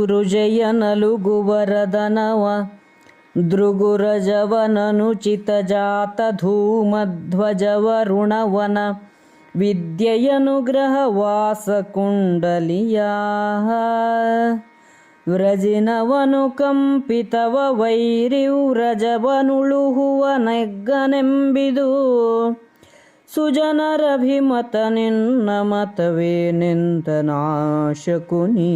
ರುಜಯನಲುಗುವರದನವ ದೃಗುರಜವನನುಚಿತ ಜಾತ ಧೂಮಧ್ವಜವರುಣವನ ವಿದ್ಯೆಯನುಗ್ರಹವಾಸ ಕುಂಡಲಿಯ ವ್ರಜಿನವನು ಕಂಪಿತವ ವೈರಿವ್ರಜವನುಳುಹುವ ನೆಗ್ಗನೆಂಬಿದು ಸುಜನರಭಿಮತ ನಿನ್ನ ಮತವೇನೆಂತ ನಾಶಕುನಿ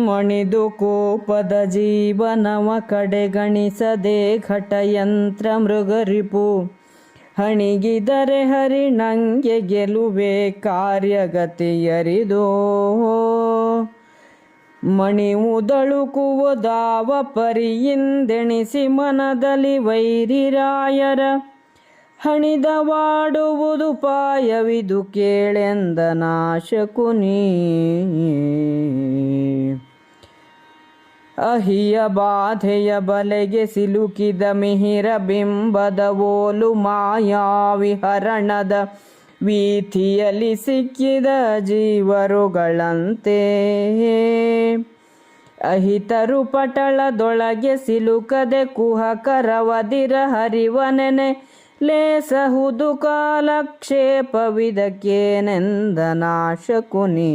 ಮಣಿದು ಕೋಪದ ಜೀವನವ ಕಡೆಗಣಿಸದೆ ಘಟಯಂತ್ರ ಮೃಗರಿಪು ಹಣಿಗಿದರೆ ಹರಿಣಂಗೆ ಗೆಲುವೆ ಕಾರ್ಯಗತಿಯರಿದೋ ಮಣಿ ಉದಳುಕುವುದಾವ ಪರಿಯಿಂದೆಣಿಸಿ ಮನದಲ್ಲಿ ವೈರಿರಾಯರ ಹಣಿದವಾಡುವುದು ಪಾಯವಿದು ಕೇಳೆಂದ ನಾಶಕುನಿ ಅಹಿಯ ಬಾಧೆಯ ಬಲೆಗೆ ಸಿಲುಕಿದ ಮಿಹಿರ ಬಿಂಬದ ಓಲು ಮಾಯಾವಿಹರಣದ ವೀಥಿಯಲ್ಲಿ ಸಿಕ್ಕಿದ ಜೀವರುಗಳಂತೆ ಅಹಿತರು ಪಟಳದೊಳಗೆ ಸಿಲುಕದೆ ಕುಹಕರವದಿರ ಹರಿವನೆನೆ ಲೇಸಹುದು ಕಾಲಕ್ಷೇಪವಿದಕ್ಕೇನೆಂದ ನಾಶಕುನಿ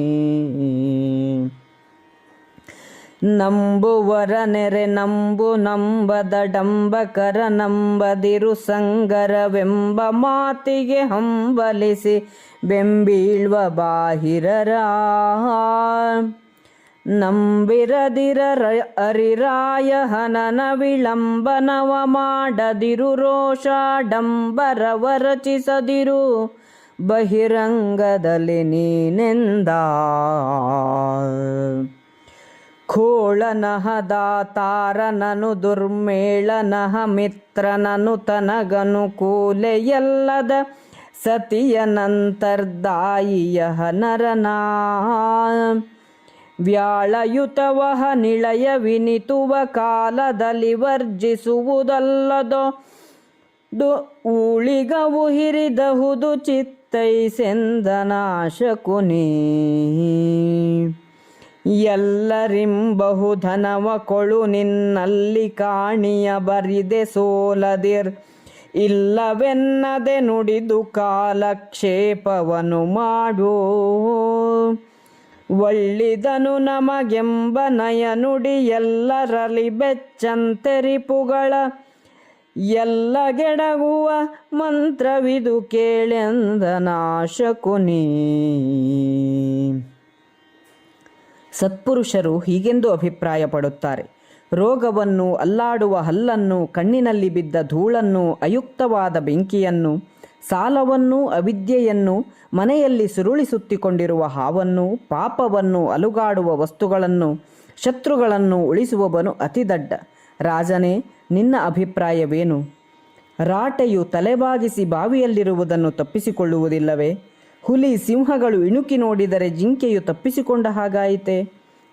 ನಂಬುವರ ನೆರೆ ನಂಬು ನಂಬದ ಡಂಬಕರ ನಂಬದಿರು ಸಂಗರವೆಂಬ ಮಾತಿಗೆ ಹಂಬಲಿಸಿ ಬೆಂಬೀಳ್ವ ಬಾಹಿರರ ನಂಬಿರದಿರ ಅರಿರಾಯ ಹನನ ವಿಳಂಬನವ ಮಾಡದಿರು ರೋಷಾಡಂಬರವ ರಚಿಸದಿರು ಬಹಿರಂಗದಲ್ಲಿ ನೀನೆಂದ ಖೋಳನಹ ದಾತಾರನನು ದುರ್ಮೇಳನಹ ಮಿತ್ರನನು ತನಗನುಕೂಲೆಯಲ್ಲದ ಸತಿಯನಂತರ್ದಾಯಿಯ ನರನಾ ವ್ಯಾಳಯುತವಹ ನಿಳಯ ವಿನಿತುವ ಕಾಲದಲ್ಲಿ ವರ್ಜಿಸುವುದಲ್ಲದೋ ಊಳಿಗವು ಹಿರಿದಹುದು ಚಿತ್ತೈಸೆಂದ ನಾಶಕುನಿ ಎಲ್ಲರಿಂಬಹುಧನವ ಕೊಳು ನಿನ್ನಲ್ಲಿ ಕಾಣಿಯ ಬರಿದೆ ಸೋಲದಿರ್ ಇಲ್ಲವೆನ್ನದೆ ನುಡಿದು ಕಾಲಕ್ಷೇಪವನು ಮಾಡೋ ಒಳ್ಳಿದನು ನಮಗೆಂಬ ನಯ ನುಡಿ ಎಲ್ಲರಲ್ಲಿ ಬೆಚ್ಚಂತೆರಿಪುಗಳ ಎಲ್ಲ ಗೆಡಗುವ ಮಂತ್ರವಿದು ಕೇಳೆಂದ ನಾಶಕುನಿ ಸತ್ಪುರುಷರು ಹೀಗೆಂದು ಅಭಿಪ್ರಾಯಪಡುತ್ತಾರೆ. ರೋಗವನ್ನು, ಅಲ್ಲಾಡುವ ಹಲ್ಲನ್ನು, ಕಣ್ಣಿನಲ್ಲಿ ಬಿದ್ದ ಧೂಳನ್ನು, ಅಯುಕ್ತವಾದ ಬೆಂಕಿಯನ್ನು, ಸಾಲವನ್ನು, ಅವಿದ್ಯೆಯನ್ನು, ಮನೆಯಲ್ಲಿ ಸುರುಳಿಸುತ್ತಿಕೊಂಡಿರುವ ಹಾವನ್ನು, ಪಾಪವನ್ನು, ಅಲುಗಾಡುವ ವಸ್ತುಗಳನ್ನು, ಶತ್ರುಗಳನ್ನು ಉಳಿಸುವವನು ಅತಿದಡ್ಡ. ರಾಜನೇ, ನಿನ್ನ ಅಭಿಪ್ರಾಯವೇನು? ರಾಟೆಯು ತಲೆಬಾಗಿಸಿ ಬಾವಿಯಲ್ಲಿರುವುದನ್ನು ತಪ್ಪಿಸಿಕೊಳ್ಳುವುದಿಲ್ಲವೇ? ಹುಲಿ ಸಿಂಹಗಳು ಇಣುಕಿ ನೋಡಿದರೆ ಜಿಂಕೆಯು ತಪ್ಪಿಸಿಕೊಂಡ ಹಾಗಾಯಿತೆ?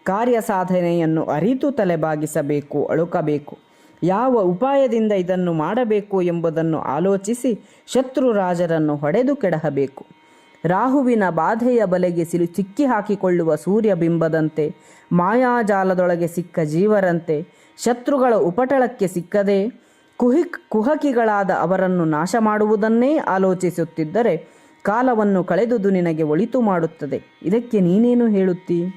ಕಾರ್ಯ ಸಾಧನೆಯನ್ನು ಅರಿತು ತಲೆಬಾಗಿಸಬೇಕು, ಅಳುಕಬೇಕು. ಯಾವ ಉಪಾಯದಿಂದ ಇದನ್ನು ಮಾಡಬೇಕು ಎಂಬುದನ್ನು ಆಲೋಚಿಸಿ ಶತ್ರುರಾಜರನ್ನು ಹೊಡೆದು ಕೆಡಹಬೇಕು. ರಾಹುವಿನ ಬಾಧೆಯ ಬಲೆಗೆ ಸಿಕ್ಕಿ ಹಾಕಿಕೊಳ್ಳುವ ಸೂರ್ಯಬಿಂಬದಂತೆ, ಮಾಯಾಜಾಲದೊಳಗೆ ಸಿಕ್ಕ ಜೀವರಂತೆ, ಶತ್ರುಗಳ ಉಪಟಳಕ್ಕೆ ಸಿಕ್ಕದೆ ಕುಹಕಿಗಳಾದ ಅವರನ್ನು ನಾಶ ಮಾಡುವುದನ್ನೇ ಆಲೋಚಿಸುತ್ತಿದ್ದರೆ ಕಾಲವನ್ನು ಕಳೆದುದು ನಿನಗೆ ಒಳಿತು ಮಾಡುತ್ತದೆ. ಇದಕ್ಕೆ ನೀನೇನು ಹೇಳುತ್ತೀ?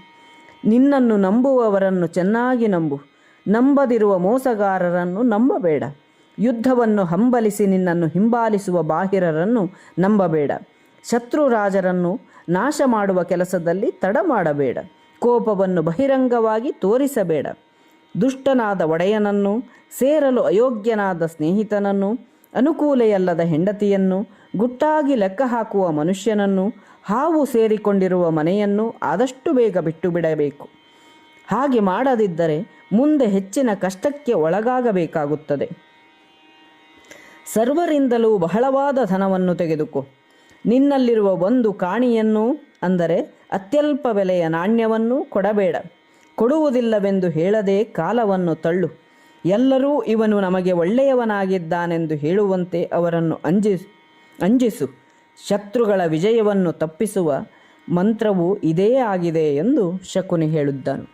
ನಿನ್ನನ್ನು ನಂಬುವವರನ್ನು ಚೆನ್ನಾಗಿ ನಂಬು. ನಂಬದಿರುವ ಮೋಸಗಾರರನ್ನು ನಂಬಬೇಡ. ಯುದ್ಧವನ್ನು ಹಂಬಲಿಸಿ ನಿನ್ನನ್ನು ಹಿಂಬಾಲಿಸುವ ಬಾಹಿರರನ್ನು ನಂಬಬೇಡ. ಶತ್ರುರಾಜರನ್ನು ನಾಶ ಮಾಡುವ ಕೆಲಸದಲ್ಲಿ ತಡ ಮಾಡಬೇಡ. ಕೋಪವನ್ನು ಬಹಿರಂಗವಾಗಿ ತೋರಿಸಬೇಡ. ದುಷ್ಟನಾದ ಒಡೆಯನನ್ನು, ಸೇರಲು ಅಯೋಗ್ಯನಾದ ಸ್ನೇಹಿತನನ್ನು, ಅನುಕೂಲೆಯಲ್ಲದ ಹೆಂಡತಿಯನ್ನು, ಗುಟ್ಟಾಗಿ ಲೆಕ್ಕ ಹಾಕುವ ಮನುಷ್ಯನನ್ನು, ಹಾವು ಸೇರಿಕೊಂಡಿರುವ ಮನೆಯನ್ನು ಆದಷ್ಟು ಬೇಗ ಬಿಟ್ಟು ಬಿಡಬೇಕು. ಹಾಗೆ ಮಾಡದಿದ್ದರೆ ಮುಂದೆ ಹೆಚ್ಚಿನ ಕಷ್ಟಕ್ಕೆ ಒಳಗಾಗಬೇಕಾಗುತ್ತದೆ. ಸರ್ವರಿಂದಲೂ ಬಹಳವಾದ ಧನವನ್ನು ತೆಗೆದುಕೋ. ನಿನ್ನಲ್ಲಿರುವ ಒಂದು ಕಾಣಿಯನ್ನು, ಅಂದರೆ ಅತ್ಯಲ್ಪ ಬೆಲೆಯ ನಾಣ್ಯವನ್ನು ಕೊಡಬೇಡ. ಕೊಡುವುದಿಲ್ಲವೆಂದು ಹೇಳದೆ ಕಾಲವನ್ನು ತಳ್ಳು. ಎಲ್ಲರೂ ಇವನು ನಮಗೆ ಒಳ್ಳೆಯವನಾಗಿದ್ದಾನೆಂದು ಹೇಳುವಂತೆ ಅವರನ್ನು ಅಂಜಿಸು. ಶತ್ರುಗಳ ವಿಜಯವನ್ನು ತಪ್ಪಿಸುವ ಮಂತ್ರವು ಇದೇ ಆಗಿದೆ ಎಂದು ಶಕುನಿ ಹೇಳಿದ್ದನು.